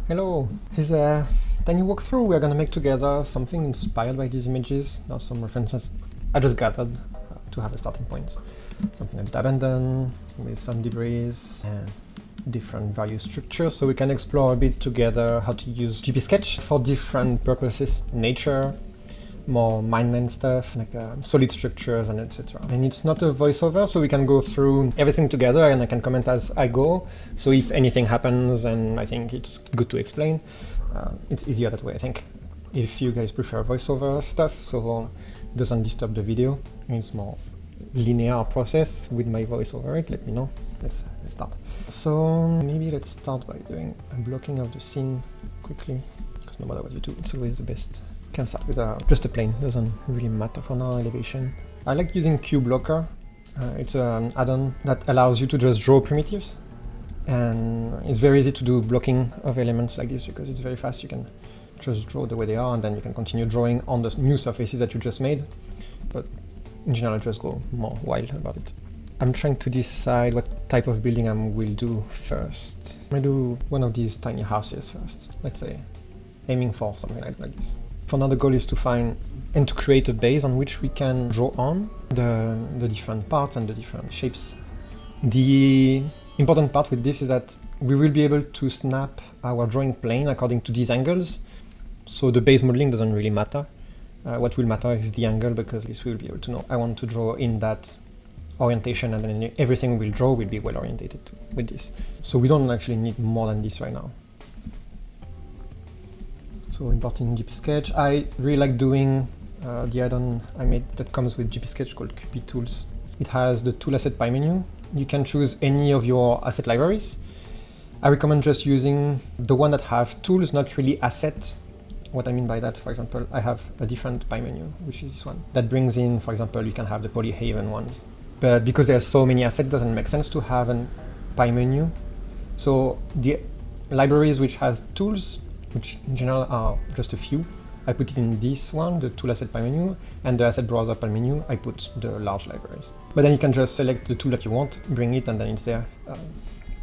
Hello, here's a tiny walkthrough. We're gonna make together something inspired by these images. There are some references I just gathered to have a starting point. Something a bit abandoned, with some debris and different various structures, so we can explore a bit together how to use GPSketch for different purposes, nature, more mind-man stuff, like solid structures and etc. And it's not a voiceover, so we can go through everything together and I can comment as I go. So if anything happens and I think it's good to explain, it's easier that way, I think. If you guys prefer voiceover stuff, so it doesn't disturb the video, it's more linear process with my voice over it, let me know. Let's start. So maybe let's start by doing a blocking of the scene quickly, because no matter what you do, it's always the best. Can start with just a plane, doesn't really matter for now, elevation. I like using QBlocker. It's an add-on that allows you to just draw primitives, and it's very easy to do blocking of elements like this because it's very fast. You can just draw the way they are and then you can continue drawing on the new surfaces that you just made, but in general just go more wild about it. I'm trying to decide what type of building I will do first. I'm gonna do one of these tiny houses first, let's say, aiming for something like this. For now, the goal is to find and to create a base on which we can draw on the different parts and the different shapes. The important part with this is that we will be able to snap our drawing plane according to these angles, so the base modeling doesn't really matter. What will matter is the angle, because this we will be able to know I want to draw in that orientation, and then everything we'll draw will be well orientated with this. So we don't actually need more than this right now. So importing GPSketch. I really like doing the add-on I made that comes with GPSketch called QP Tools. It has the tool asset pie menu. You can choose any of your asset libraries. I recommend just using the one that have tools, not really assets. What I mean by that, for example, I have a different pie menu, which is this one. That brings in, for example, you can have the polyhaven ones. But because there's so many assets, it doesn't make sense to have a pie menu. So the libraries which has tools, which in general are just a few, I put it in this one, the tool asset pie menu, and the asset browser pie menu, I put the large libraries. But then you can just select the tool that you want, bring it, and then it's there.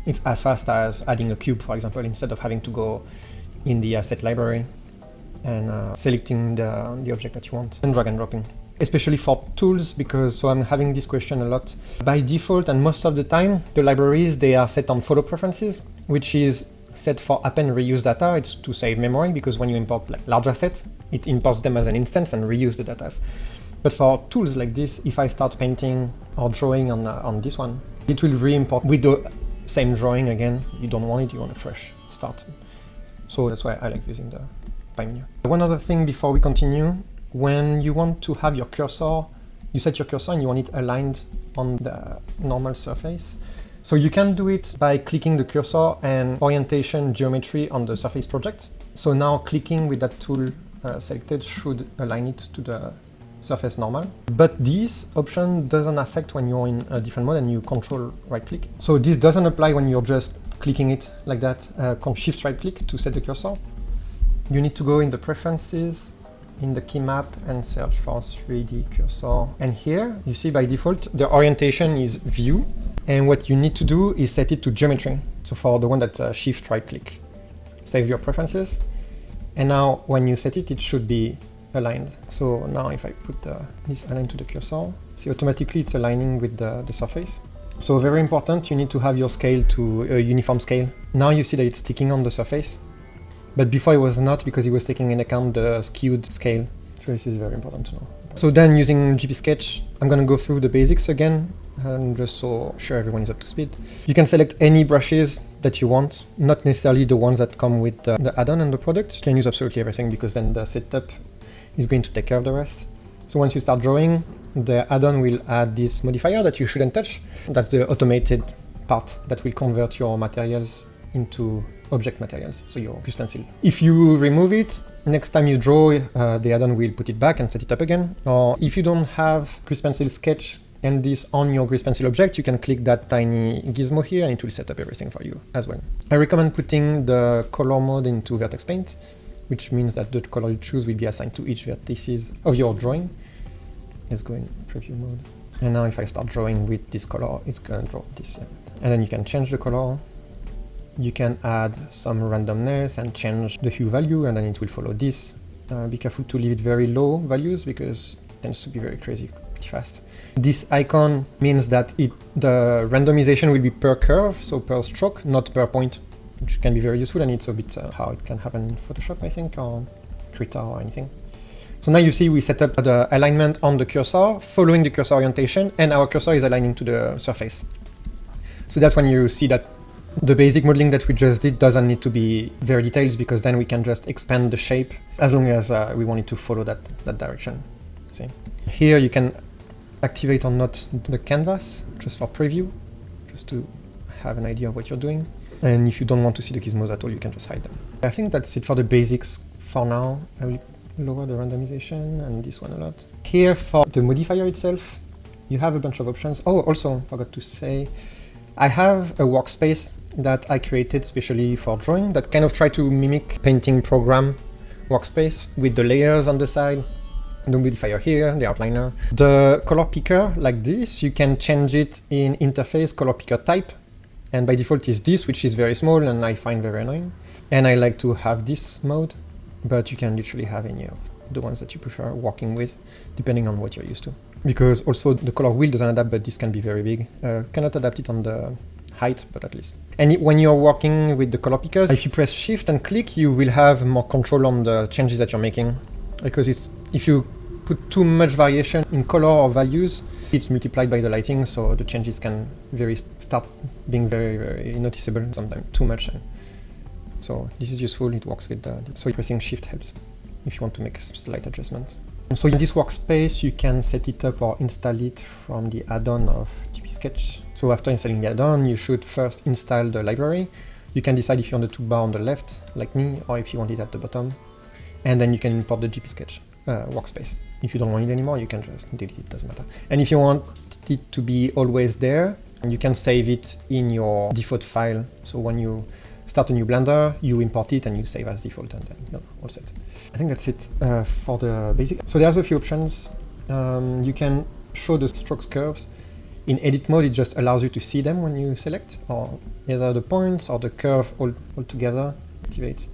It's as fast as adding a cube, for example, instead of having to go in the asset library and selecting the object that you want and drag and dropping. Especially for tools, because so I'm having this question a lot. By default, and most of the time, the libraries, they are set on follow preferences, which is set for append reuse data. It's to save memory, because when you import like large assets, it imports them as an instance and reuse the data. But for tools like this, if I start painting or drawing on this one, it will re-import with the same drawing again. You don't want it, you want a fresh start. So that's why I like using the pie menu. One other thing before we continue, when you want to have your cursor, you set your cursor and you want it aligned on the normal surface. So you can do it by clicking the cursor and orientation geometry on the surface project. So now clicking with that tool selected should align it to the surface normal. But this option doesn't affect when you're in a different mode and you control right click. So this doesn't apply when you're just clicking it like that, shift right click to set the cursor. You need to go in the preferences, in the key map, and search for 3D cursor. And here you see by default the orientation is view. And what you need to do is set it to geometry. So for the one that shift right click, save your preferences. And now when you set it, it should be aligned. So now if I put this align to the cursor, see automatically it's aligning with the surface. So very important, you need to have your scale to a uniform scale. Now you see that it's sticking on the surface, but before it was not, because it was taking into account the skewed scale. So this is very important to know. So then using GPSketch, I'm gonna go through the basics again, and just so sure everyone is up to speed. You can select any brushes that you want, not necessarily the ones that come with the add-on and the product. You can use absolutely everything, because then the setup is going to take care of the rest. So once you start drawing, the add-on will add this modifier that you shouldn't touch. That's the automated part that will convert your materials into object materials, so your grease pencil. If you remove it, next time you draw, the add-on will put it back and set it up again. Or if you don't have grease pencil sketch and this on your grease pencil object, you can click that tiny gizmo here and it will set up everything for you as well. I recommend putting the color mode into vertex paint, which means that the color you choose will be assigned to each vertices of your drawing. Let's go in preview mode. And now if I start drawing with this color, it's gonna draw this. And then you can change the color you can add some randomness and change the hue value, and then it will follow this. Be careful to leave it very low values because it tends to be very crazy pretty fast. This icon means that the randomization will be per curve, so per stroke, not per point, which can be very useful, and it's a bit how it can happen in Photoshop, I think, or Krita or anything. So now you see we set up the alignment on the cursor, following the cursor orientation, and our cursor is aligning to the surface. So that's when you see that the basic modeling that we just did doesn't need to be very detailed, because then we can just expand the shape as long as we want it to follow that direction. See? Here you can activate or not the canvas, just for preview, just to have an idea of what you're doing. And if you don't want to see the gizmos at all, you can just hide them. I think that's it for the basics for now. I will lower the randomization and this one a lot. Here for the modifier itself, you have a bunch of options. Oh, also forgot to say, I have a workspace that I created specially for drawing that kind of try to mimic painting program workspace with the layers on the side, the modifier here, the outliner. The color picker like this, you can change it in interface color picker type. And by default is this, which is very small and I find very annoying. And I like to have this mode, but you can literally have any of the ones that you prefer working with, depending on what you're used to. Because also the color wheel doesn't adapt, but this can be very big. Cannot adapt it on the height, but at least. And when you're working with the color pickers, if you press shift and click, you will have more control on the changes that you're making. Because if you put too much variation in color or values, it's multiplied by the lighting, so the changes can start being very, very noticeable, sometimes too much. So this is useful, it works with so pressing shift helps if you want to make slight adjustments. So in this workspace, you can set it up or install it from the add-on of GPSketch. So after installing the add-on, you should first install the library. You can decide if you want the toolbar on the left, like me, or if you want it at the bottom. And then you can import the GPSketch workspace. If you don't want it anymore, you can just delete it, doesn't matter. And if you want it to be always there, you can save it in your default file. So when you start a new Blender, you import it and you save as default, and then you're all set. I think that's it for the basic. So there's a few options. You can show the strokes curves. In edit mode, it just allows you to see them when you select, or either the points or the curve all together activates.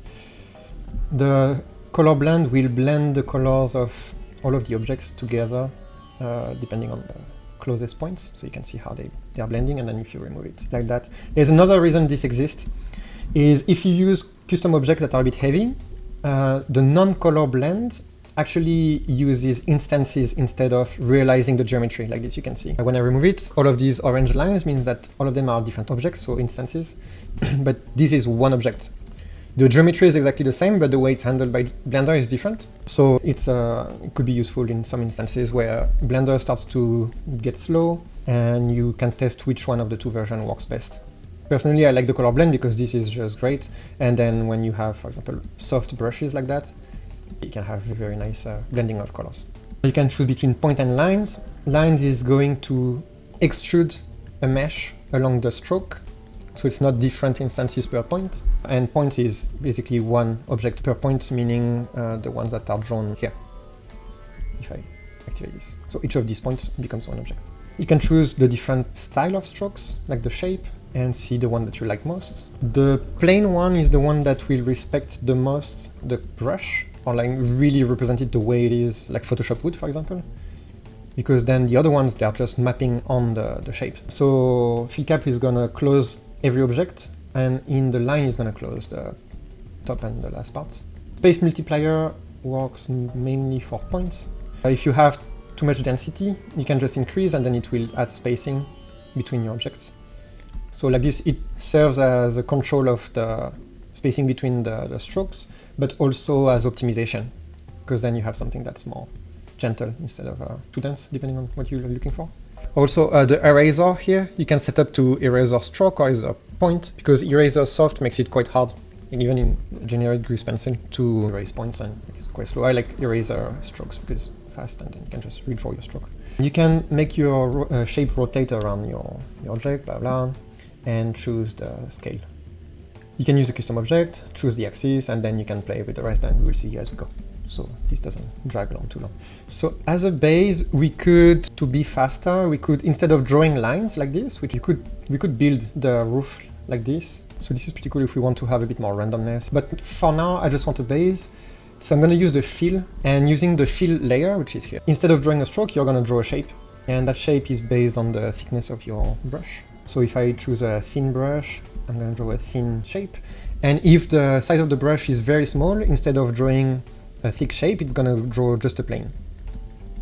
The color blend will blend the colors of all of the objects together, depending on the closest points, so you can see how they are blending, and then if you remove it like that. There's another reason this exists, is if you use custom objects that are a bit heavy, the non-color blend actually uses instances instead of realizing the geometry, like this you can see. When I remove it, all of these orange lines means that all of them are different objects, so instances, but this is one object. The geometry is exactly the same, but the way it's handled by Blender is different. So it could be useful in some instances where Blender starts to get slow and you can test which one of the two versions works best. Personally, I like the color blend because this is just great. And then when you have, for example, soft brushes like that, you can have a very nice blending of colors. You can choose between point and lines. Lines is going to extrude a mesh along the stroke. So it's not different instances per point. And points is basically one object per point, meaning the ones that are drawn here, if I activate this. So each of these points becomes one object. You can choose the different style of strokes, like the shape, and see the one that you like most. The plain one is the one that will respect the most the brush, or like really represent it the way it is, like Photoshop would, for example. Because then the other ones, they are just mapping on the shape. So fill cap is gonna close every object, and in the line is gonna close the top and the last parts. Space multiplier works mainly for points. If you have too much density, you can just increase and then it will add spacing between your objects. So like this, it serves as a control of the spacing between the strokes, but also as optimization, because then you have something that's more gentle instead of too dense, depending on what you're looking for. Also, the eraser here, you can set up to eraser stroke or eraser point, because eraser soft makes it quite hard, and even in generic grease pencil, to erase points, and it's quite slow. I like eraser strokes because it's fast, and then you can just redraw your stroke. You can make your shape rotate around your object, blah blah, and choose the scale. You can use a custom object, choose the axis, and then you can play with the rest, and we will see as we go. So this doesn't drag along too long. So as a base, we could, to be faster, we could, instead of drawing lines like this, which we could build the roof like this. So this is pretty cool if we want to have a bit more randomness. But for now, I just want a base. So I'm going to use the fill, and using the fill layer, which is here. Instead of drawing a stroke, you're going to draw a shape. And that shape is based on the thickness of your brush. So if I choose a thin brush, I'm going to draw a thin shape. And if the size of the brush is very small, instead of drawing a thick shape, it's going to draw just a plane.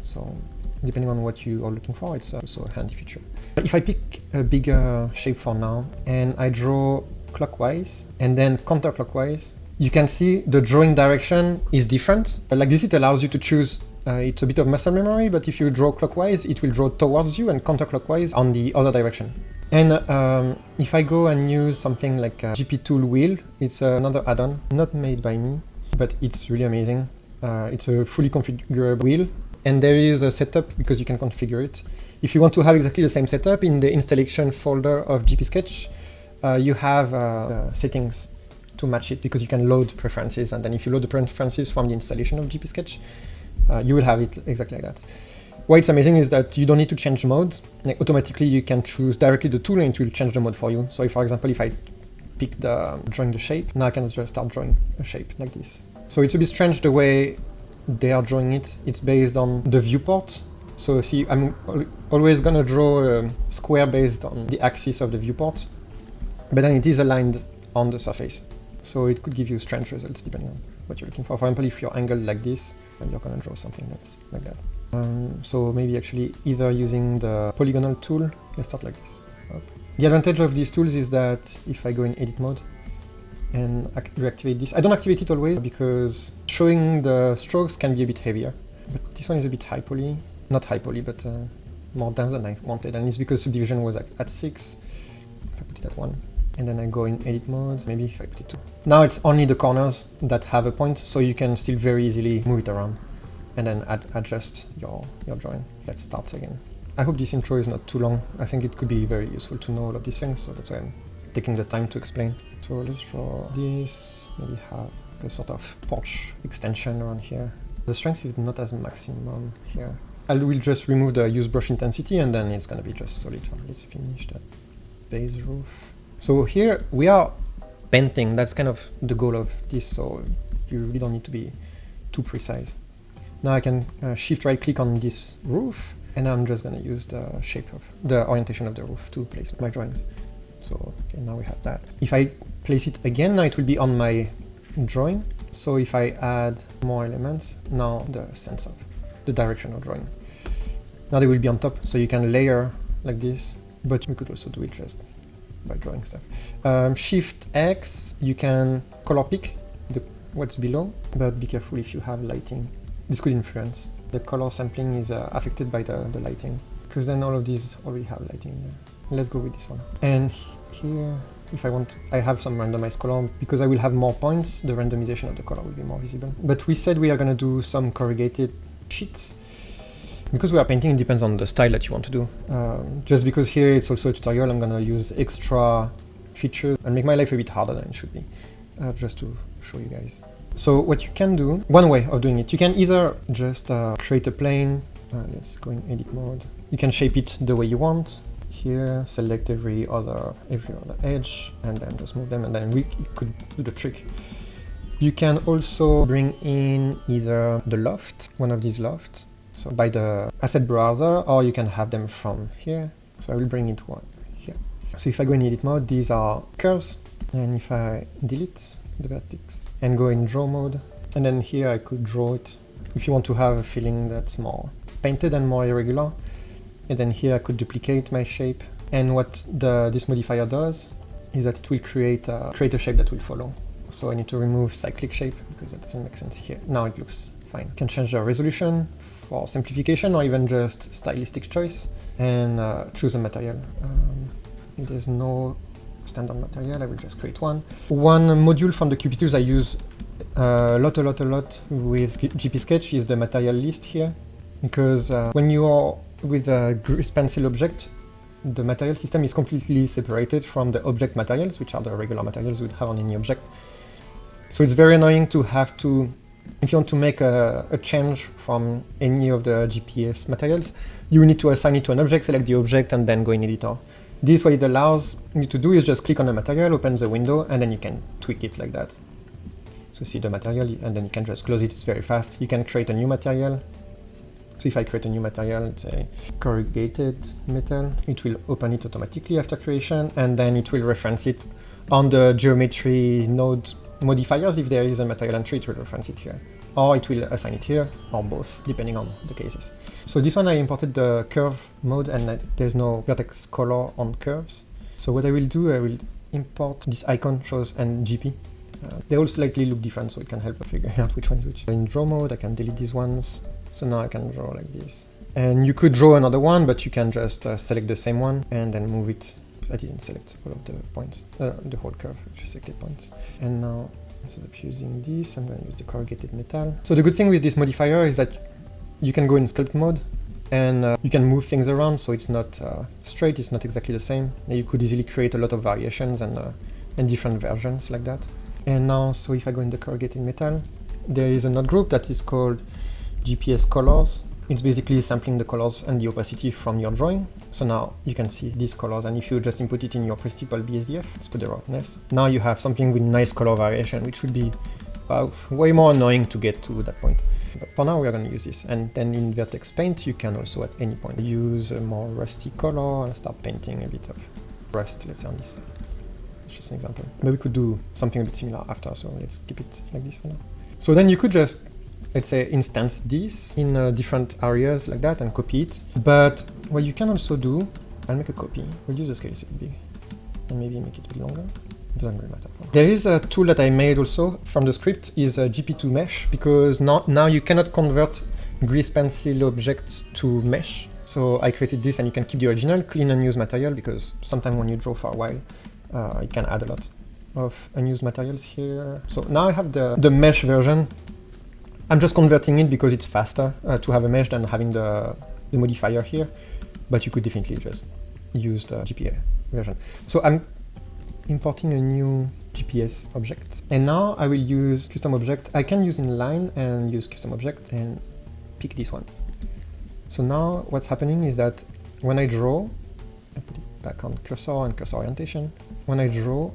So depending on what you are looking for, it's also a handy feature. If I pick a bigger shape for now, and I draw clockwise and then counterclockwise, you can see the drawing direction is different. Like this, it allows you to choose, it's a bit of muscle memory, but if you draw clockwise, it will draw towards you, and counterclockwise on the other direction. And if I go and use something like a GP tool wheel, it's another add-on, not made by me, but it's really amazing. It's a fully configurable wheel, and there is a setup because you can configure it. If you want to have exactly the same setup, in the installation folder of GPSketch, you have settings to match it, because you can load preferences, and then if you load the preferences from the installation of GPSketch, you will have it exactly like that. Why it's amazing is that you don't need to change modes. Like automatically you can choose directly the tool and it will change the mode for you. So if, for example, if I pick the drawing the shape, now I can just start drawing a shape like this. So it's a bit strange the way they are drawing it. It's based on the viewport. So see, I'm always gonna draw a square based on the axis of the viewport, but then it is aligned on the surface. So it could give you strange results depending on what you're looking for. For example, if you're angled like this, you're gonna draw something that's like that. So maybe actually either using the polygonal tool, let's start like this. Up. The advantage of these tools is that if I go in edit mode and reactivate this, I don't activate it always because showing the strokes can be a bit heavier. But this one is a bit high poly, not high poly, but more dense than I wanted. And it's because subdivision was at 6. If I put it at 1. And then I go in edit mode, maybe if I put it 2. Now it's only the corners that have a point, so you can still very easily move it around and then adjust your drawing. Let's start again. I hope this intro is not too long. I think it could be very useful to know all of these things, so that's why I'm taking the time to explain. So let's draw this, maybe have a sort of porch extension around here. The strength is not as maximum here. I will just remove the use brush intensity and then it's gonna be just solid. Let's finish that base roof. So here we are painting, that's kind of the goal of this, so you really don't need to be too precise. Now I can shift right click on this roof, and I'm just gonna use the shape of the orientation of the roof to place my drawings. So okay, now we have that. If I place it again, now it will be on my drawing. So if I add more elements, now the sense of the direction of drawing. Now they will be on top, so you can layer like this, but we could also do it just by drawing stuff. Shift X, you can color pick what's below, but be careful if you have lighting. This could influence. The color sampling is affected by the lighting, because then all of these already have lighting there. Let's go with this one. And here, if I want, I have some randomized color, because I will have more points, the randomization of the color will be more visible. But we said we are going to do some corrugated sheets. Because we are painting, it depends on the style that you want to do. Just because here it's also a tutorial, I'm going to use extra features and make my life a bit harder than it should be, just to show you guys. So what you can do, one way of doing it, you can either just create a plane, let's go in edit mode. You can shape it the way you want. Here, select every other edge, and then just move them, and then we could do the trick. You can also bring in either the loft, one of these lofts, so by the asset browser, or you can have them from here. So I will bring it one here. So if I go in edit mode, these are curves, and if I delete the vertex and go in draw mode, and then here I could draw it if you want to have a feeling that's more painted and more irregular. And then here I could duplicate my shape, and what this modifier does is that it will create a shape that will follow. So I need to remove cyclic shape because that doesn't make sense here. Now it looks fine. You can change the resolution for simplification or even just stylistic choice, and choose a material. There's no standard material, I will just create one. One module from the QB tools I use a lot with GPSketch is the material list here, because when you are with a grease pencil object, the material system is completely separated from the object materials, which are the regular materials we'd have on any object. So it's very annoying to have to, if you want to make a change from any of the GPS materials, you need to assign it to an object, select the object, and then go in editor. This, what it allows you to do is just click on the material, open the window, and then you can tweak it like that. So see the material, and then you can just close it. It's very fast. You can create a new material. So if I create a new material, let's say corrugated metal, it will open it automatically after creation, and then it will reference it on the geometry node modifiers. If there is a material entry, it will reference it here. Or it will assign it here, or both, depending on the cases. So this one I imported the curve mode, and there's no vertex color on curves. So what I will do, I will import this icon shows and GP. They all slightly look different, so it can help figure out which one is which. In draw mode, I can delete these ones. So now I can draw like this. And you could draw another one, but you can just select the same one and then move it. I didn't select all of the points, the whole curve, just selected points. And now, instead of using this, I'm going to use the corrugated metal. So the good thing with this modifier is that you can go in sculpt mode and you can move things around, so it's not straight, it's not exactly the same. And you could easily create a lot of variations and different versions like that. And now, so if I go in the corrugated metal, there is a node group that is called GPS colors. It's basically sampling the colors and the opacity from your drawing. So now you can see these colors, and if you just input it in your principal BSDF, let's put the roughness. Now you have something with nice color variation, which would be way more annoying to get to that point. But for now, we're going to use this. And then in Vertex Paint, you can also at any point use a more rusty color and start painting a bit of rust, let's say on this side. It's just an example. But we could do something a bit similar after, so let's keep it like this for now. So then you could just, let's say, instance this in different areas like that and copy it. But what you can also do, I'll make a copy, reduce the scale so big, and maybe make it a bit longer. It doesn't really matter. There is a tool that I made also from the script, is a GP2 mesh, because now you cannot convert grease pencil objects to mesh. So I created this, and you can keep the original, clean unused material, because sometimes when you draw for a while, you can add a lot of unused materials here. So now I have the mesh version. I'm just converting it because it's faster to have a mesh than having the modifier here, but you could definitely just use the GPA version. So I'm importing a new GPS object, and now I will use custom object. I can use inline and use custom object and pick this one. So now what's happening is that when I draw, I put it back on cursor and cursor orientation. When I draw,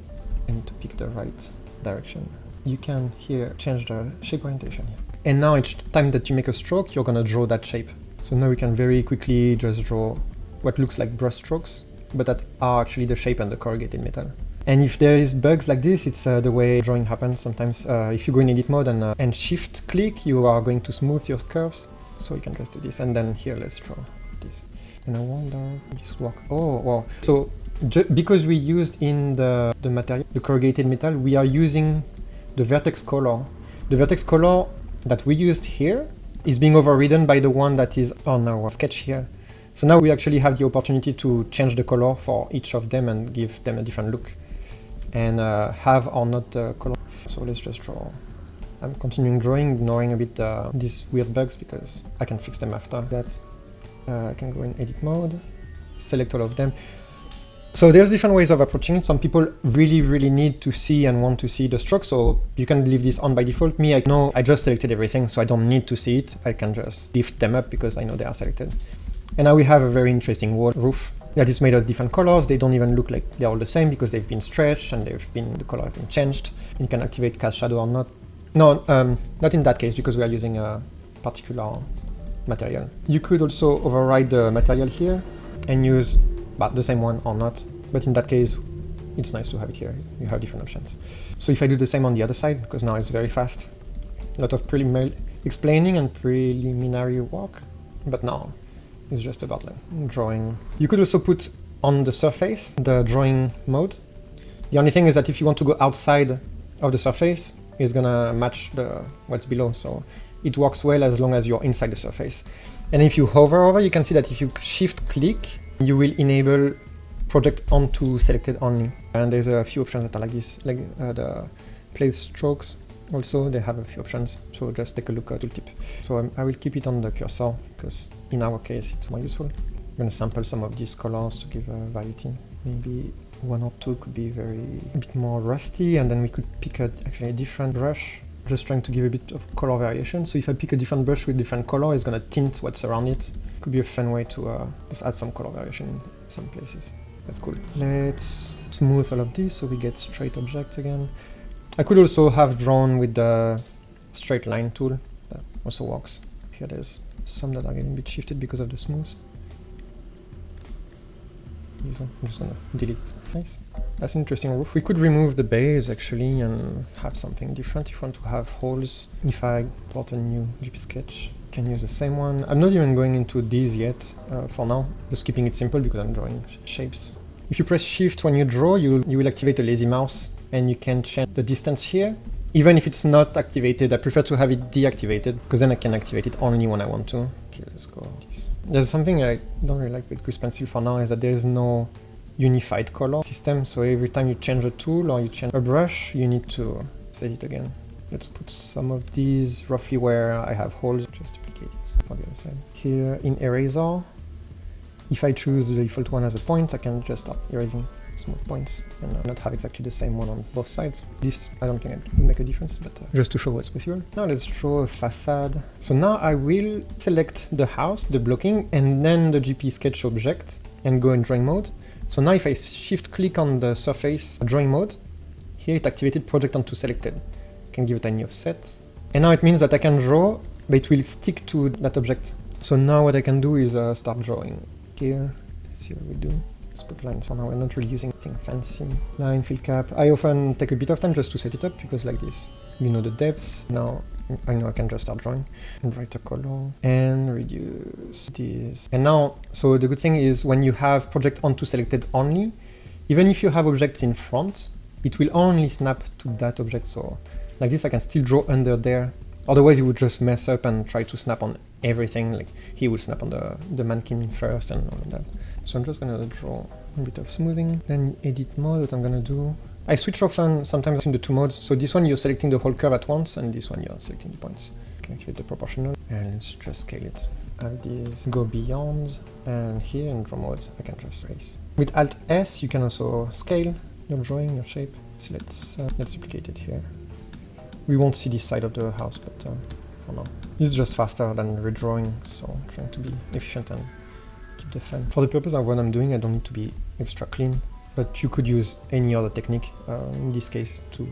I need to pick the right direction. You can here change the shape orientation here. And now each time that you make a stroke, you're gonna draw that shape. So now we can very quickly just draw what looks like brush strokes, but that are actually the shape and the corrugated metal. And if there is bugs like this, it's the way drawing happens sometimes. If you go in edit mode and shift click, you are going to smooth your curves. So you can just do this. And then here, let's draw this. And I wonder, will this work? Oh, wow. So because we used in the material, the corrugated metal, we are using the vertex color. The vertex color that we used here is being overridden by the one that is on our sketch here. So now we actually have the opportunity to change the color for each of them and give them a different look, and have or not the color. So let's just draw. I'm continuing drawing, ignoring a bit these weird bugs because I can fix them after that. I can go in edit mode, select all of them. So there's different ways of approaching it. Some people really need to see and want to see the stroke, so you can leave this on by default. Me, I know I just selected everything, so I don't need to see it. I can just lift them up because I know they are selected. And now we have a very interesting wall roof that is made of different colors. They don't even look like they're all the same because they've been stretched and the color has been changed. You can activate cast shadow or not. No, not in that case because we are using a particular material. You could also override the material here and use the same one or not, but in that case it's nice to have it here. You have different options. So if I do the same on the other side, because now it's very fast, a lot of preliminary explaining and preliminary work, but now it's just about like drawing. You could also put on the surface the drawing mode. The only thing is that if you want to go outside of the surface, it's gonna match what's below, so it works well as long as you're inside the surface. And if you hover over, you can see that if you shift click, you will enable project onto selected only. And there's a few options that are like this, like the place strokes. Also, they have a few options, so just take a look at the tooltip. So I will keep it on the cursor because in our case it's more useful. I'm going to sample some of these colors to give a variety. Maybe one or two could be a bit more rusty, and then we could pick actually a different brush, just trying to give a bit of color variation. So if I pick a different brush with different color, it's going to tint what's around it. Could be a fun way to just add some color variation in some places. That's cool. Let's smooth all of this so we get straight objects again. I could also have drawn with the straight line tool. That also works. Here there's some that are getting a bit shifted because of the smooth. This one, I'm just gonna delete it. Nice. That's an interesting roof. We could remove the base actually and have something different if we want to have holes. If I bought a new GPSketch, can use the same one. I'm not even going into these yet for now, just keeping it simple because I'm drawing shapes. If you press shift when you draw, you will activate a lazy mouse and you can change the distance here. Even if it's not activated, I prefer to have it deactivated because then I can activate it only when I want to. Okay, let's go with this. There's something I don't really like with Grease Pencil for now is that there's no unified color system. So every time you change a tool or you change a brush, you need to set it again. Let's put some of these roughly where I have holes, just duplicate it for the other side. Here in Eraser, if I choose the default one as a point, I can just start erasing smooth points and not have exactly the same one on both sides. This, I don't think it will make a difference, but just to show what's possible. Now let's draw a facade. So now I will select the house, the blocking, and then the GPSketch object and go in drawing mode. So now if I shift click on the surface drawing mode, here it activated project onto selected. I can give it a new offset. And now it means that I can draw, but it will stick to that object. So now what I can do is start drawing. Here, let's see what we do. Let's put lines for now. We're not really using anything fancy. Line, fill cap. I often take a bit of time just to set it up because like this, you know the depth. Now I know I can just start drawing and brighter color and reduce this. And now, so the good thing is when you have project onto selected only, even if you have objects in front, it will only snap to that object. So like this, I can still draw under there. Otherwise, it would just mess up and try to snap on everything. Like he will snap on the mannequin first and all of that. So I'm just gonna draw a bit of smoothing. Then edit mode, what I'm gonna do. I switch often sometimes between the two modes. So this one you're selecting the whole curve at once, and this one you're selecting the points. You can activate the proportional, and let's just scale it. Have this go beyond, and here in draw mode, I can just erase. With Alt S, you can also scale your drawing, your shape. So let's duplicate it here. We won't see this side of the house, but for now. It's just faster than redrawing, so I'm trying to be efficient and keep the fun. For the purpose of what I'm doing, I don't need to be extra clean, but you could use any other technique, in this case, to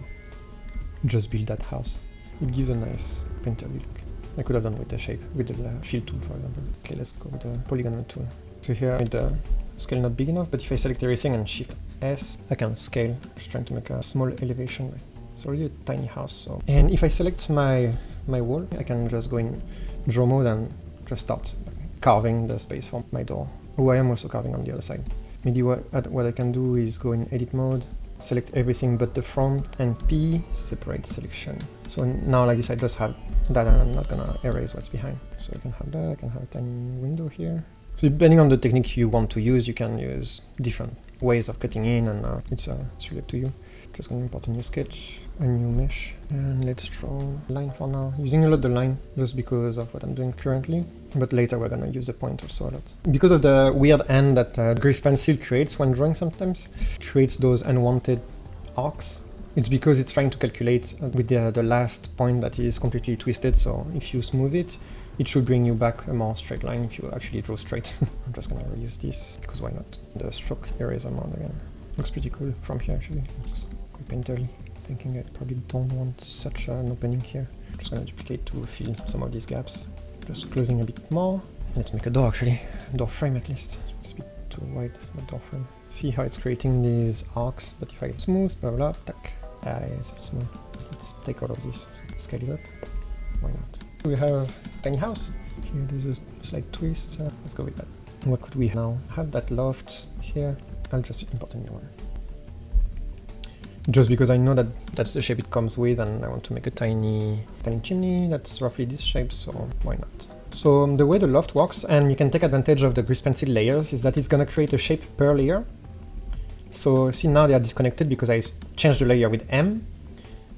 just build that house. It gives a nice painterly look. I could have done with the shape, with the fill tool, for example. Okay, let's go with the polygonal tool. So here, with the scale not big enough, but if I select everything and Shift S, I can scale, just trying to make a small elevation. It's already a tiny house, so. And if I select my wall, I can just go in draw mode and just start carving the space for my door. Oh, I am also carving on the other side. Maybe what I can do is go in edit mode, select everything but the front, and P, separate selection. So now like this, I just have that and I'm not gonna erase what's behind. So I can have that, I can have a tiny window here. So depending on the technique you want to use, you can use different ways of cutting in, and it's really up to you. Just gonna import a new sketch, a new mesh, and let's draw a line for now. Using a lot the line just because of what I'm doing currently, but later we're gonna use the point also a lot. Because of the weird end that Grease Pencil creates when drawing sometimes, creates those unwanted arcs. It's because it's trying to calculate with the last point that is completely twisted, so if you smooth it, it should bring you back a more straight line if you actually draw straight. I'm just gonna reuse this, because why not? The stroke eraser mode again. Looks pretty cool from here actually. Looks quite painterly. Thinking I probably don't want such an opening here. I'm just gonna duplicate to fill some of these gaps. Just closing a bit more. Let's make a door actually. Door frame at least. It's a bit too wide, but door frame. See how it's creating these arcs, but if I smooth, blah blah, tack. Yes, it's smooth. Let's take all of this, scale it up. Why not? We have a tiny house. Here there's a slight twist. Let's go with that. What could we now have? That loft here. I'll just import a new one. Just because I know that that's the shape it comes with, and I want to make a tiny chimney that's roughly this shape, so why not? So the way the loft works, and you can take advantage of the Grease Pencil layers, is that it's gonna create a shape per layer. So see, now they are disconnected because I changed the layer with M.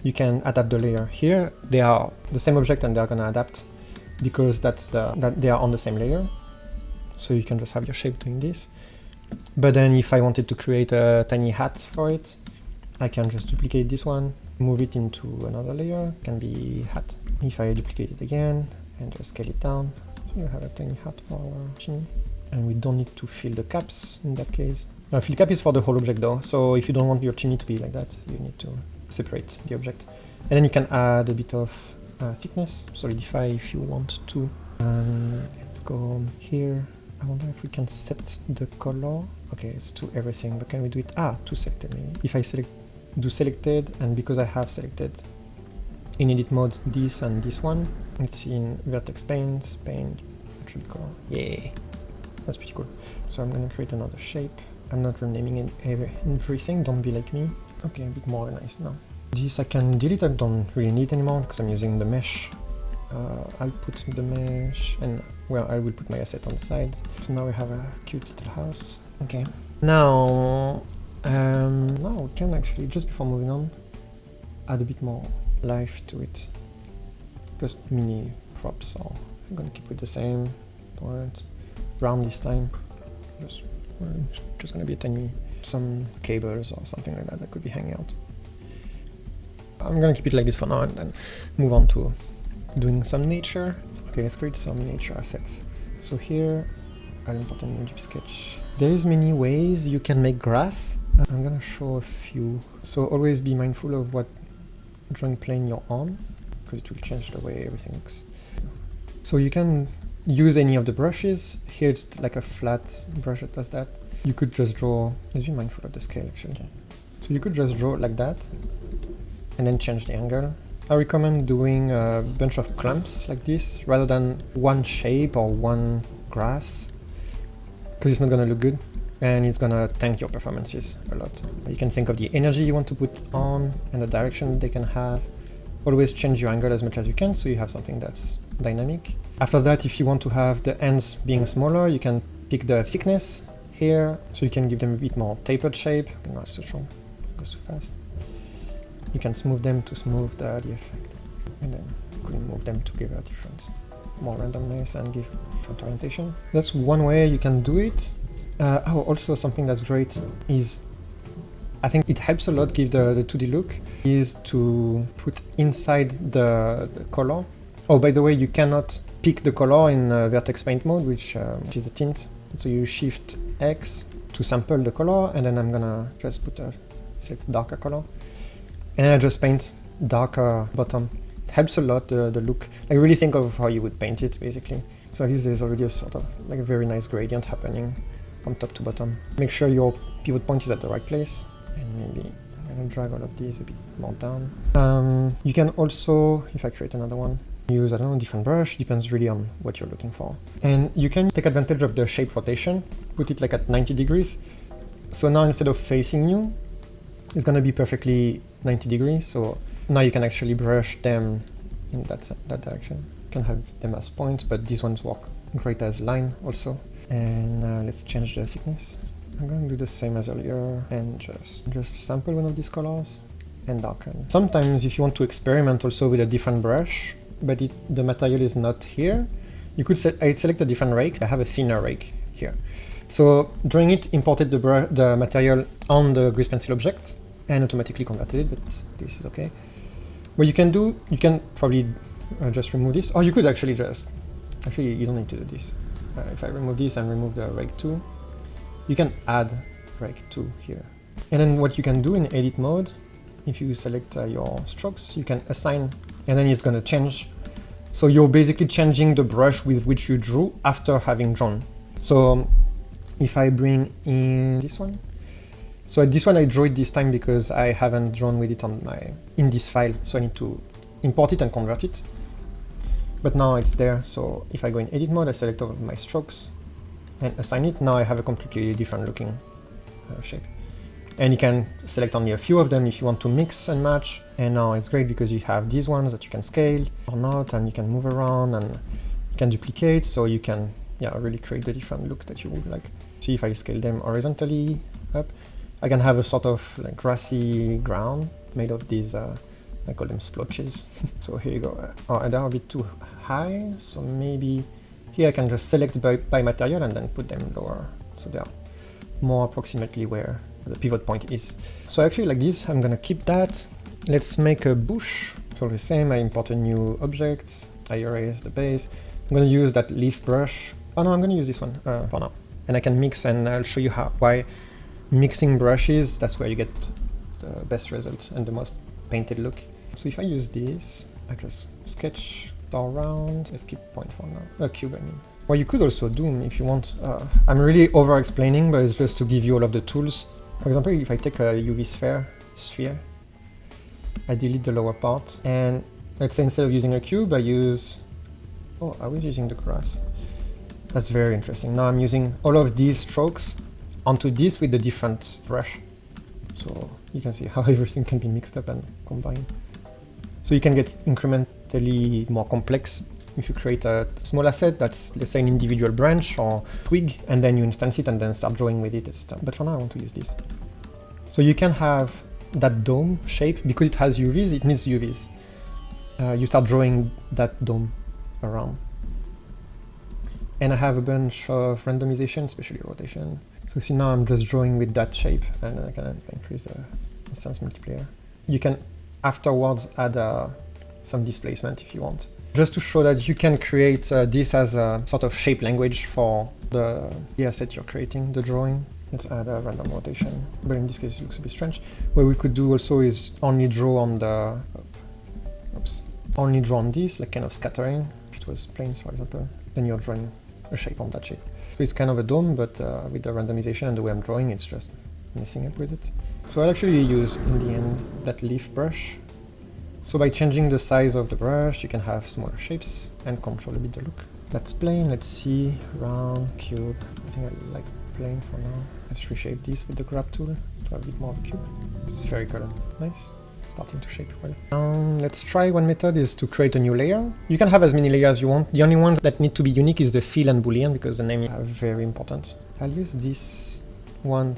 You can adapt the layer here. They are the same object and they are gonna adapt because that they are on the same layer. So you can just have your shape doing this. But then if I wanted to create a tiny hat for it, I can just duplicate this one, move it into another layer, can be hat. If I duplicate it again and just scale it down, so you have a tiny hat for our chimney. And we don't need to fill the caps in that case. Fill cap is for the whole object though, so if you don't want your chimney to be like that, you need to separate the object. And then you can add a bit of thickness, solidify if you want to. Let's go here. I wonder if we can set the color. Okay, it's to everything, but can we do it? To selected maybe. If I do selected, and because I have selected in edit mode this and this one, let's see in vertex paint, attribute color. Yeah, that's pretty cool. So I'm gonna create another shape. I'm not renaming everything, don't be like me. Okay, a bit more organized now. This I can delete, I don't really need anymore because I'm using the mesh. I'll put the mesh, and well, I will put my asset on the side. So now we have a cute little house. Okay. Now we can actually, just before moving on, add a bit more life to it. Just mini props, so I'm gonna keep it the same. Point round this time. Just gonna be some cables or something like that could be hanging out. I'm gonna keep it like this for now and then move on to doing some nature. Okay, let's create some nature assets. So here, I'll import a new GPSketch. There is many ways you can make grass. I'm gonna show a few. So always be mindful of what drawing plane you're on, because it will change the way everything looks. So you can use any of the brushes. Here it's like a flat brush that does that. You could just draw, let's be mindful of the scale actually. So you could just draw like that, and then change the angle. I recommend doing a bunch of clumps like this, rather than one shape or one grass, because it's not gonna look good, and it's gonna tank your performances a lot. You can think of the energy you want to put on, and the direction they can have. Always change your angle as much as you can, so you have something that's dynamic. After that, if you want to have the ends being smaller, you can pick the thickness here, so you can give them a bit more tapered shape. Okay, no, it's too strong, it goes too fast. You can smooth them to smooth the effect, and then you can move them to give a different, more randomness and give different orientation. That's one way you can do it. Also something that's great is, I think it helps a lot give the 2D look, is to put inside the color. Oh, by the way, you cannot pick the color in vertex paint mode, which is a tint. So you shift X to sample the color, and then I'm gonna just select darker color. And I just paint darker bottom. It helps a lot the look. Like really think of how you would paint it basically. So at least there's already a sort of like a very nice gradient happening from top to bottom. Make sure your pivot point is at the right place, and maybe I'm gonna drag all of these a bit more down. You can also, if I create another one, use, I don't know, a different brush, depends really on what you're looking for. And you can take advantage of the shape rotation, put it like at 90 degrees. So now instead of facing you, it's gonna be perfectly 90 degrees. So now you can actually brush them in that direction. You can have them as points, but these ones work great as line also. And let's change the thickness. I'm gonna do the same as earlier and just sample one of these colors and darken. Sometimes if you want to experiment also with a different brush, but the material is not here, you could select a different rake. I have a thinner rake here. So drawing it imported the material on the grease pencil object and automatically converted it, but this is okay. What you can do, you can probably just remove this, or you could actually you don't need to do this. If I remove this and remove the rake 2, you can add rake 2 here. And then what you can do in edit mode, if you select your strokes, you can assign, and then it's gonna change. So you're basically changing the brush with which you drew after having drawn. So if I bring in this one, so this one I drew it this time because I haven't drawn with it in this file, so I need to import it and convert it. But now it's there, so if I go in edit mode, I select all of my strokes and assign it. Now I have a completely different looking shape. And you can select only a few of them if you want to mix and match. And now it's great because you have these ones that you can scale or not, and you can move around and you can duplicate, so you can really create the different look that you would like. See, if I scale them horizontally up, I can have a sort of like grassy ground made of these, I call them splotches. So here you go. Oh, they are a bit too high, so maybe here I can just select by material and then put them lower, so they are more approximately where the pivot point is. So actually like this, I'm gonna keep that. Let's make a bush. So the same, I import a new object, I erase the base. I'm gonna use that leaf brush. Oh no, I'm gonna use this one for now. And I can mix, and I'll show you why mixing brushes, that's where you get the best result and the most painted look. So if I use this, I just sketch around, let's keep point for now, a cube I mean. What you could also do if you want, I'm really over explaining, but it's just to give you all of the tools. For example, if I take a UV sphere, I delete the lower part, and let's say instead of using a cube, I use, oh, I was using the grass. That's very interesting. Now I'm using all of these strokes onto this with a different brush. So you can see how everything can be mixed up and combined. So you can get incrementally more complex if you create a small asset that's, let's say, an individual branch or twig, and then you instance it and then start drawing with it and stuff. But for now I want to use this. So you can have that dome shape, because it has UVs, it needs UVs. You start drawing that dome around. And I have a bunch of randomization, especially rotation. So see, now I'm just drawing with that shape, and I can increase the instance multiplier. You can afterwards add some displacement if you want. Just to show that you can create this as a sort of shape language for the asset you're creating, the drawing. Let's add a random rotation, but in this case it looks a bit strange. What we could do also is only draw on the, only draw on this, like kind of scattering. If it was planes, for example, then you're drawing a shape on that shape. So it's kind of a dome, but with the randomization and the way I'm drawing, it's just messing up with it. So I actually use, in the end, that leaf brush. So by changing the size of the brush, you can have smaller shapes and control a bit the look. That's plane, let's see, round, cube. I think I like plane for now. Let's reshape this with the grab tool to have a bit more of a cube. It's very colored, nice. It's starting to shape well. Let's try one method is to create a new layer. You can have as many layers as you want. The only ones that need to be unique is the fill and boolean, because the names are very important. I'll use this one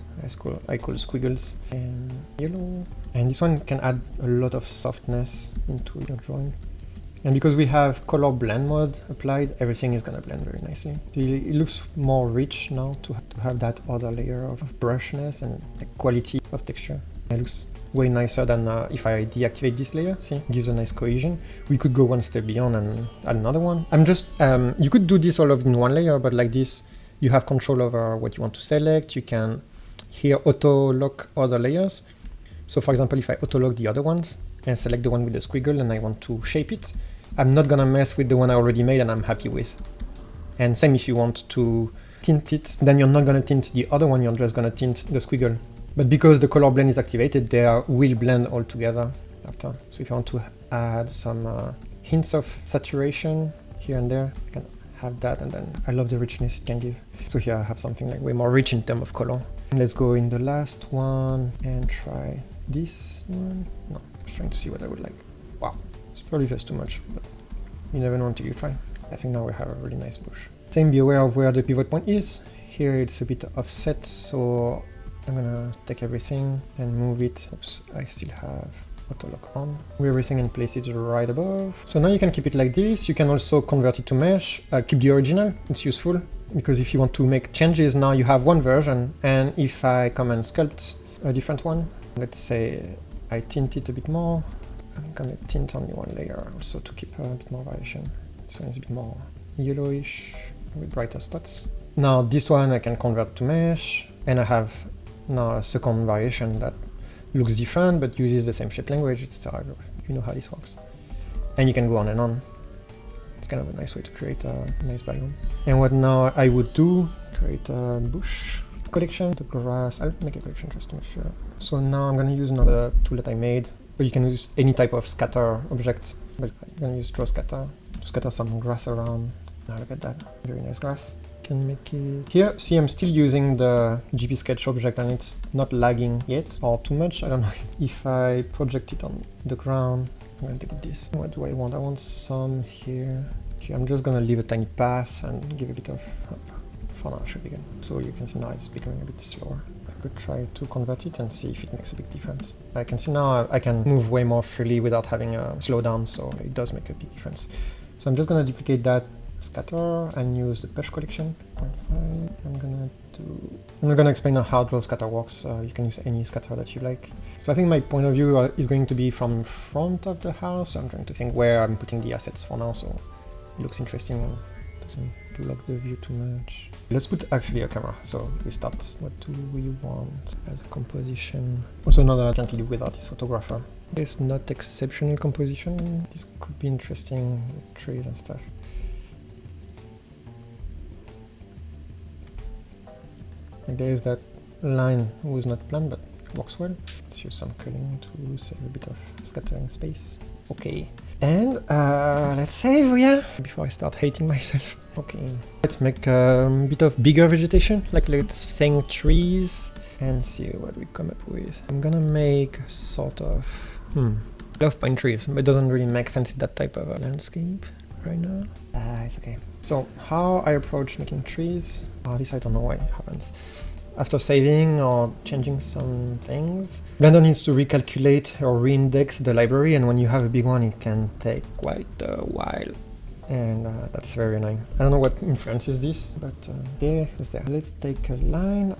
I call squiggles and yellow, and this one can add a lot of softness into your drawing. And because we have color blend mode applied, everything is gonna blend very nicely. It looks more rich now to have that other layer of brushness and the quality of texture. It looks way nicer than if I deactivate this layer. See, it gives a nice cohesion. We could go one step beyond and add another one. You could do this all in one layer, but like this, you have control over what you want to select. You can here auto lock other layers. So for example, if I auto lock the other ones and select the one with the squiggle and I want to shape it, I'm not gonna mess with the one I already made and I'm happy with. And same if you want to tint it, then you're not gonna tint the other one, you're just gonna tint the squiggle. But because the color blend is activated, they will blend all together after. So if I want to add some hints of saturation here and there, I can have that, and then I love the richness it can give. So here I have something like way more rich in terms of color. Let's go in the last one and try this one. No, I'm just trying to see what I would like. Wow, it's probably just too much, but you never know until you try. I think now we have a really nice bush. Same, be aware of where the pivot point is. Here it's a bit offset, so I'm gonna take everything and move it. Oops, I still have auto lock on. Move everything and place it right above. So now you can keep it like this. You can also convert it to mesh, keep the original. It's useful because if you want to make changes, now you have one version. And if I come and sculpt a different one, let's say I tint it a bit more. I'm gonna tint only one layer also to keep a bit more variation. This one is a bit more yellowish with brighter spots. Now this one I can convert to mesh, and I have now a second variation that looks different but uses the same shape language. It's you know how this works. And you can go on and on. It's kind of a nice way to create a nice biome. And what now I would do, create a bush collection, the grass. I'll make a collection just to make sure. So now I'm gonna use another tool that I made, but you can use any type of scatter object. But I'm gonna use draw scatter to scatter some grass around. Now look at that, very nice grass. Can make it here. See, I'm still using the GPSketch object and it's not lagging yet or too much. I don't know. If I project it on the ground, I'm going to delete this. What do I want? I want some here. Okay, I'm just gonna leave a tiny path and give a bit of for now. It should be good. So you can see now it's becoming a bit slower. I could try to convert it and see if it makes a big difference. I can see now I can move way more freely without having a slowdown, so it does make a big difference. So I'm just gonna duplicate that scatter and use the brush collection. I'm gonna explain how draw scatter works. You can use any scatter that you like. So I think my point of view is going to be from front of the house. I'm trying to think where I'm putting the assets for now, so it looks interesting and doesn't block the view too much. Let's put actually a camera. So we start. What do we want as a composition? Also, now that I can't live without this photographer. It's not exceptional composition. This could be interesting with trees and stuff. Like there is that line who is not planned but works well. Let's use some culling to save a bit of scattering space. Okay. And let's save, yeah, before I start hating myself. Okay. Let's make a bit of bigger vegetation. Like let's think trees and see what we come up with. I'm gonna make sort of I love pine trees, but it doesn't really make sense in that type of a landscape right now. It's okay. So how I approach making trees, this I don't know why it happens. After saving or changing some things, Blender needs to recalculate or reindex the library, and when you have a big one it can take quite a while. And that's very annoying. I don't know what influences this, but yeah, it's there. Let's take a line.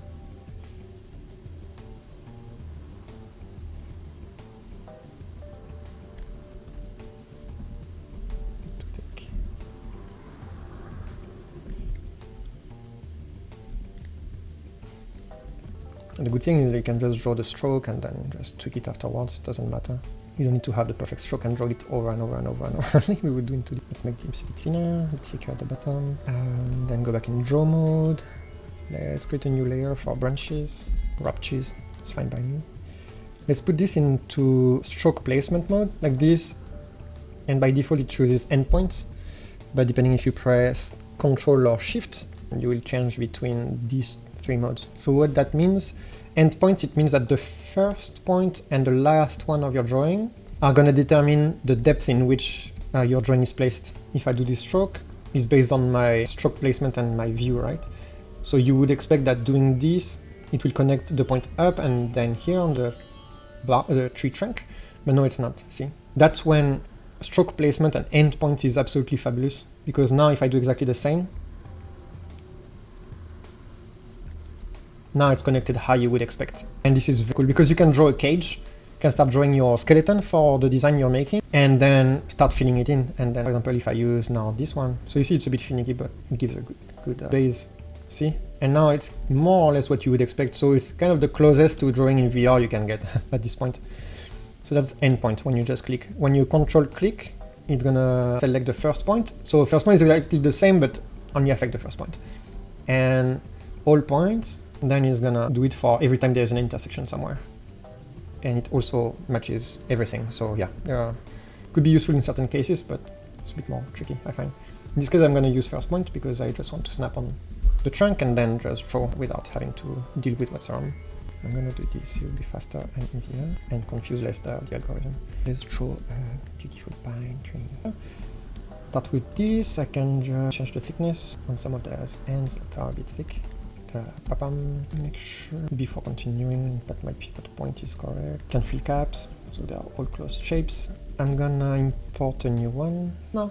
And the good thing is that you can just draw the stroke and then just tweak it afterwards, doesn't matter. You don't need to have the perfect stroke and draw it over and over and over and over like we would do in 2D. Let's make this a bit thinner, a bit thicker at the bottom, and then go back in draw mode. Let's create a new layer for branches, branches, it's fine by me. Let's put this into stroke placement mode, like this, and by default it chooses endpoints, but depending if you press Ctrl or Shift, you will change between these 3 modes. So what that means, endpoint, it means that the first point and the last one of your drawing are going to determine the depth in which your drawing is placed. If I do this stroke, it's based on my stroke placement and my view, right? So you would expect that doing this, it will connect the point up and then here on the tree trunk, but no, it's not, see? That's when stroke placement and endpoint is absolutely fabulous, because now if I do exactly the same, now it's connected how you would expect. And this is very cool because you can draw a cage, you can start drawing your skeleton for the design you're making, and then start filling it in. And then, for example, if I use now this one, so you see it's a bit finicky, but it gives a good base, see? And now it's more or less what you would expect. So it's kind of the closest to drawing in VR you can get at this point. So that's endpoint when you just click. When you control click, it's gonna select the first point. So first point is exactly the same, but only affect the first point. And all points, then it's gonna do it for every time there's an intersection somewhere. And it also matches everything. So yeah, could be useful in certain cases, but it's a bit more tricky, I find. In this case, I'm gonna use first point because I just want to snap on the trunk and then just draw without having to deal with what's around. I'm gonna do this, it will be faster and easier and confuse less the algorithm. Let's draw a beautiful pine tree. Start with this, I can just change the thickness on some of those ends that are a bit thick. Make sure before continuing that my pivot point is correct. Can fill caps, so they are all closed shapes. I'm gonna import a new one. No,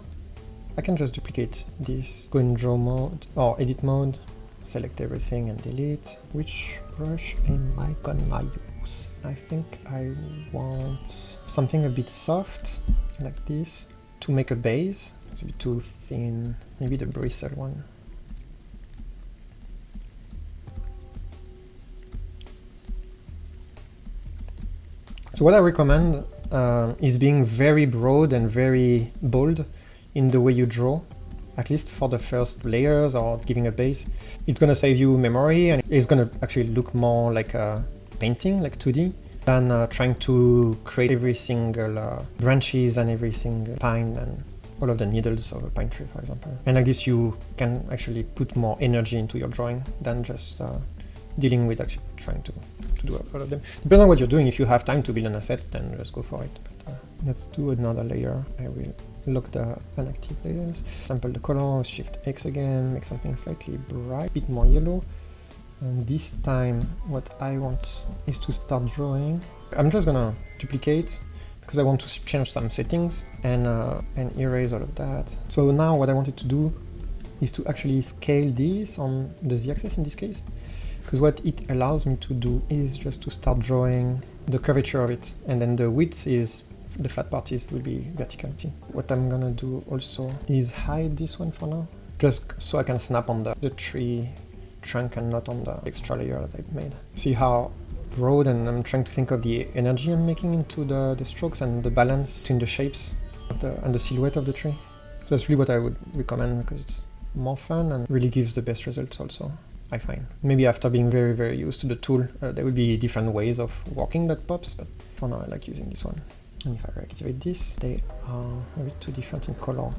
I can just duplicate this, go in draw mode or edit mode, select everything and delete. Which brush am I gonna use? I think I want something a bit soft, like this, to make a base. It's a bit too thin, maybe the bristle one. So what I recommend is being very broad and very bold in the way you draw, at least for the first layers or giving a base. It's going to save you memory and it's going to actually look more like a painting, like 2D, than trying to create every single branches and every single pine and all of the needles of a pine tree, for example. And like this, you can actually put more energy into your drawing than just dealing with actually trying to do all of them. Depends on what you're doing. If you have time to build an asset, then just go for it. But, let's do another layer. I will lock the inactive layers, sample the color, shift X again, make something slightly bright, a bit more yellow. And this time, what I want is to start drawing. I'm just gonna duplicate because I want to change some settings and erase all of that. So now what I wanted to do is to actually scale this on the Z-axis in this case. Because what it allows me to do is just to start drawing the curvature of it, and then the width is, the flat part will be vertical. What I'm gonna do also is hide this one for now, just so I can snap on the tree trunk and not on the extra layer that I made. See how broad, and I'm trying to think of the energy I'm making into the strokes and the balance between the shapes of and the silhouette of the tree. So that's really what I would recommend, because it's more fun and really gives the best results also, I find. Maybe after being very, very used to the tool, there will be different ways of working that pops, but for now I like using this one. And if I reactivate this, they are a bit too different in color.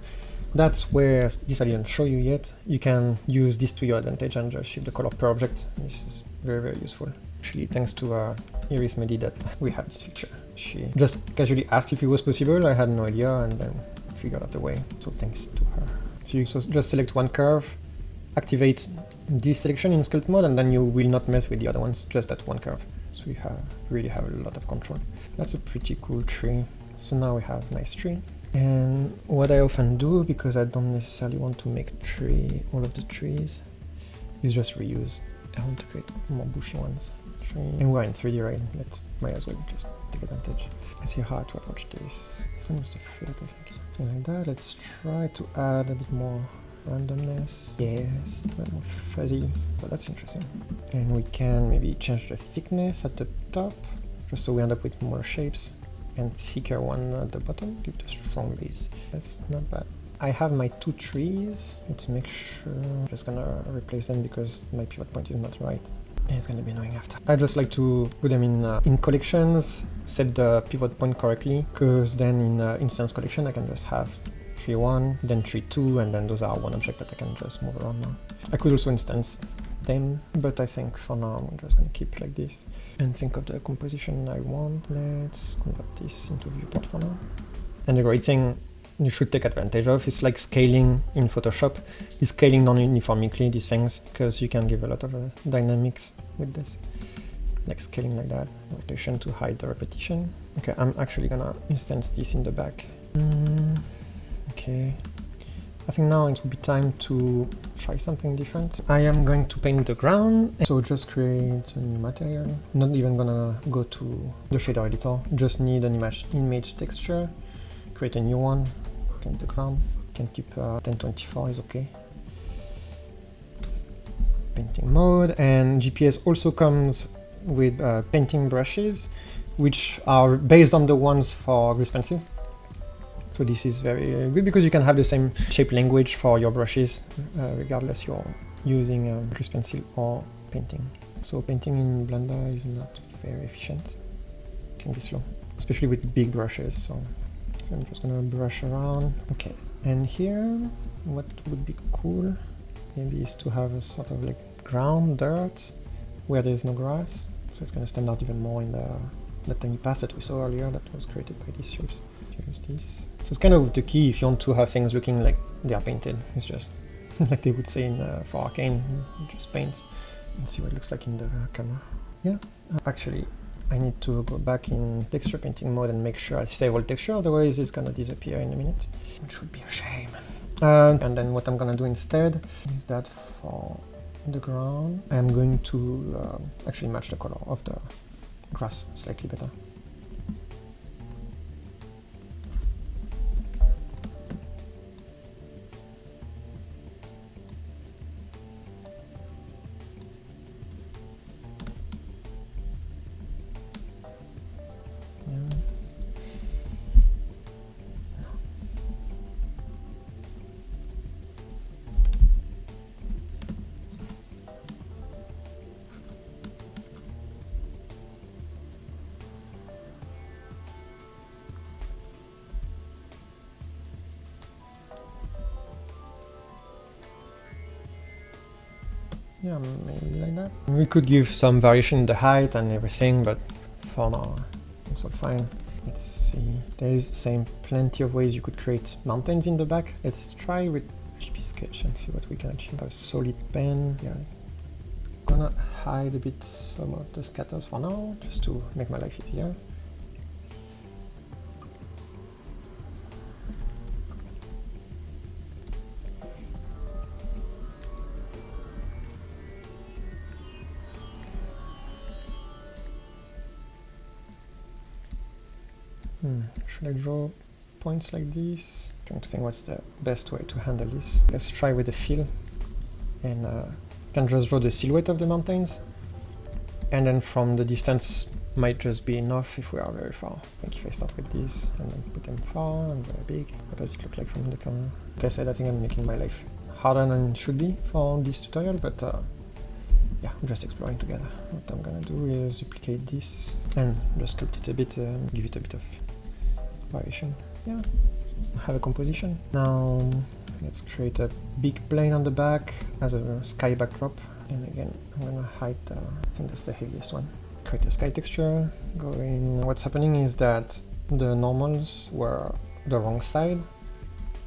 That's where, this I didn't show you yet, you can use this to your advantage and just shift the color per object. This is very, very useful. Actually, thanks to Iris Medi that we have this feature. She just casually asked if it was possible, I had no idea, and then figured out a way, so thanks to her. So you just select one curve, activate this selection in sculpt mode, and then you will not mess with the other ones, just that one curve. So you really have a lot of control. That's a pretty cool tree. So now we have a nice tree. And what I often do, because I don't necessarily want to make all of the trees, is just reuse. I want to create more bushy ones. And we're in 3D, right? Might as well just take advantage. I see how to approach this. It's almost a fit, I think. Something like that. Let's try to add a bit more randomness. Yes, a bit more fuzzy, but that's interesting. And we can maybe change the thickness at the top, just so we end up with more shapes, and thicker one at the bottom. Give it a strong base. That's not bad. I have my two trees. Let's make sure. I'm just gonna replace them because my pivot point is not right. And it's gonna be annoying after. I just like to put them in collections, set the pivot point correctly, because then in instance collection I can just have tree 1, then tree 2, and then those are one object that I can just move around now. I could also instance them, but I think for now I'm just gonna keep like this and think of the composition I want. Let's convert this into viewport for now. And the great thing you should take advantage of is like scaling in Photoshop, is scaling non-uniformly these things, because you can give a lot of dynamics with this, like scaling like that, rotation to hide the repetition. Okay, I'm actually gonna instance this in the back. Okay, I think now it will be time to try something different. I am going to paint the ground, so just create a new material. Not even gonna go to the shader editor, just need an image texture, create a new one, paint the ground, can keep 1024 is okay. Painting mode, and GPS also comes with painting brushes, which are based on the ones for grease pencil. So this is very good because you can have the same shape language for your brushes, regardless you're using grease pencil or painting. So painting in Blender is not very efficient, it can be slow, especially with big brushes. So I'm just gonna brush around. Okay, and here, what would be cool, maybe is to have a sort of like ground dirt where there's no grass. So it's gonna stand out even more in the tiny path that we saw earlier that was created by these shapes. Use this. So it's kind of the key if you want to have things looking like they are painted. It's just like they would say in for Arcane, just paints. Let's see what it looks like in the camera. Yeah, actually I need to go back in texture painting mode and make sure I save all texture, otherwise it's gonna disappear in a minute, which would be a shame. And then what I'm gonna do instead is that for the ground I'm going to actually match the color of the grass slightly better. Yeah, maybe like that. We could give some variation in the height and everything, but for now, it's all fine. Let's see. There is plenty of ways you could create mountains in the back. Let's try with GPSketch and see what we can achieve. A solid pen. Yeah. Gonna hide a bit some of the scatters for now, just to make my life easier. Should I draw points like this. Trying to think what's the best way to handle this. Let's try with the fill, and can just draw the silhouette of the mountains, and then from the distance might just be enough if we are very far. I think if I start with this and then put them far and very big, what does it look like from the camera? Like I said, I think I'm making my life harder than it should be for this tutorial, but yeah, I'm just exploring together. What I'm gonna do is duplicate this and just sculpt it a bit, give it a bit of variation. Yeah, I have a composition. Now let's create a big plane on the back as a sky backdrop. And again, I'm gonna hide the, I think that's the heaviest one. Create a sky texture. What's happening is that the normals were the wrong side,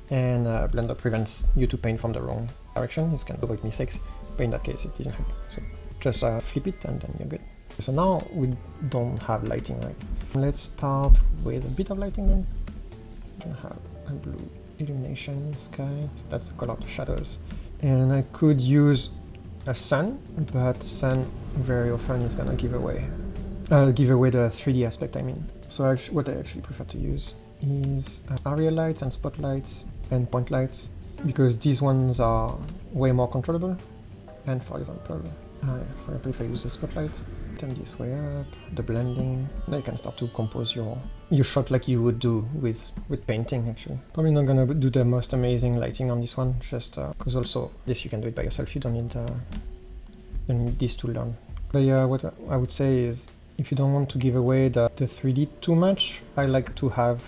and Blender prevents you to paint from the wrong direction. It can avoid mistakes, but in that case it doesn't help. So just flip it and then you're good. So now we don't have lighting, right? Let's start with a bit of lighting then. We can have a blue illumination sky, so that's the color of the shadows. And I could use a sun, but sun very often is gonna give away the 3D aspect, I mean. So what I actually prefer to use is area lights and spotlights and point lights, because these ones are way more controllable. And for example, if I use the spotlights, turn this way up, the blending, now you can start to compose your shot like you would do with painting actually. Probably not gonna do the most amazing lighting on this one, just because also this you can do it by yourself, you don't need this to learn. But yeah, what I would say is, if you don't want to give away the 3D too much, I like to have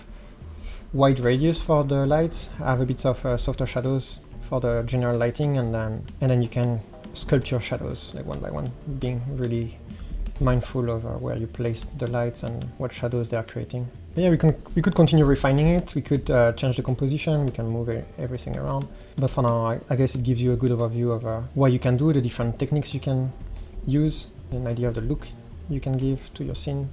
wide radius for the lights, have a bit of softer shadows for the general lighting, and then you can sculpt your shadows like one by one, being really mindful of where you place the lights and what shadows they are creating. But yeah, we could continue refining it. We could change the composition. We can move everything around. But for now, I guess it gives you a good overview of what you can do, the different techniques you can use, an idea of the look you can give to your scene.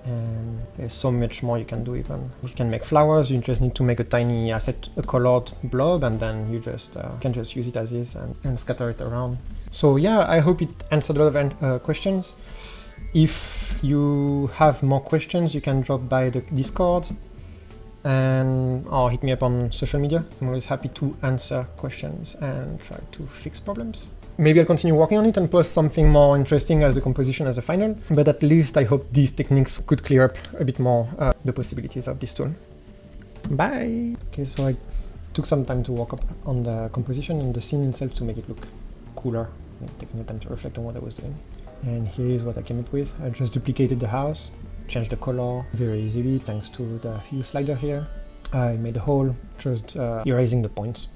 And there's so much more you can do. Even you can make flowers. You just need to make a tiny asset, a colored blob, and then you just can just use it as is and scatter it around. So yeah, I hope it answered a lot of questions. If you have more questions, you can drop by the Discord or hit me up on social media. I'm always happy to answer questions and try to fix problems. Maybe I'll continue working on it and post something more interesting as a composition as a final, but at least I hope these techniques could clear up a bit more the possibilities of this tool. Bye! Okay, so I took some time to work up on the composition and the scene itself to make it look cooler, taking the time to reflect on what I was doing. And here is what I came up with. I just duplicated the house, changed the color very easily thanks to the hue slider here. I made a hole, just erasing the points.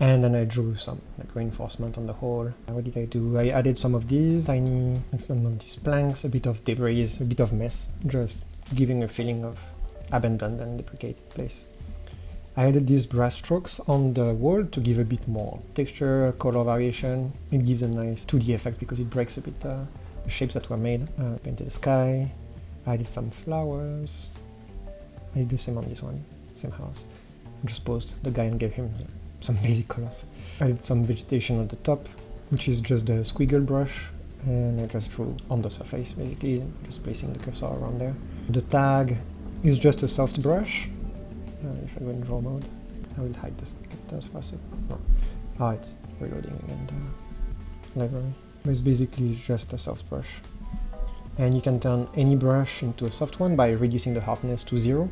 And then I drew some reinforcement on the hole. What did I do? I added some of these planks, a bit of debris, a bit of mess, just giving a feeling of abandoned and deprecated place. I added these brush strokes on the wall to give a bit more texture, color variation. It gives a nice 2D effect because it breaks a bit the shapes that were made. Painted the sky, I added some flowers. I did the same on this one, same house. Just posed the guy and gave him some basic colors. I did some vegetation at the top, which is just the squiggle brush, and I just drew on the surface basically, just placing the cursor around there. The tag is just a soft brush. If I go in draw mode, I will hide the scatters for a second. No. It's reloading again the library. But it's basically just a soft brush. And you can turn any brush into a soft one by reducing the hardness to 0,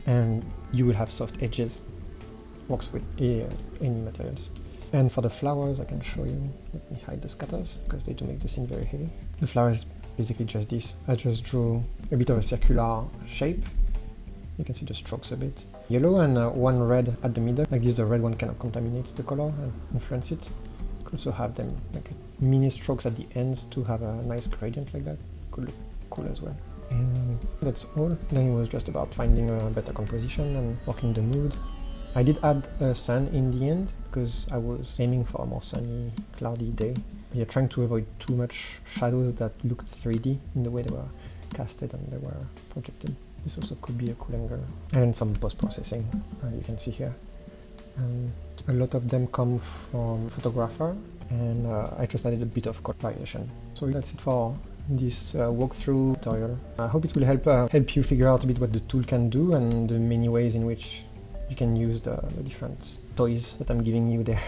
and you will have soft edges. Works with any materials. And for the flowers, I can show you. Let me hide the scatters because they do make the scene very heavy. The flower is basically just this. I just drew a bit of a circular shape. You can see the strokes a bit. Yellow and one red at the middle. Like this, the red one kind of contaminates the color and influence it. You could also have them like mini strokes at the ends to have a nice gradient like that. Could look cool as well. And that's all. Then it was just about finding a better composition and working the mood. I did add sun in the end because I was aiming for a more sunny, cloudy day. Yeah, trying to avoid too much shadows that looked 3D in the way they were casted and they were projected. This also could be a cool angle. And some post-processing, you can see here. A lot of them come from Photographer, and I just added a bit of color variation. So that's it for this walkthrough tutorial. I hope it will help you figure out a bit what the tool can do and the many ways in which you can use the different toys that I'm giving you there.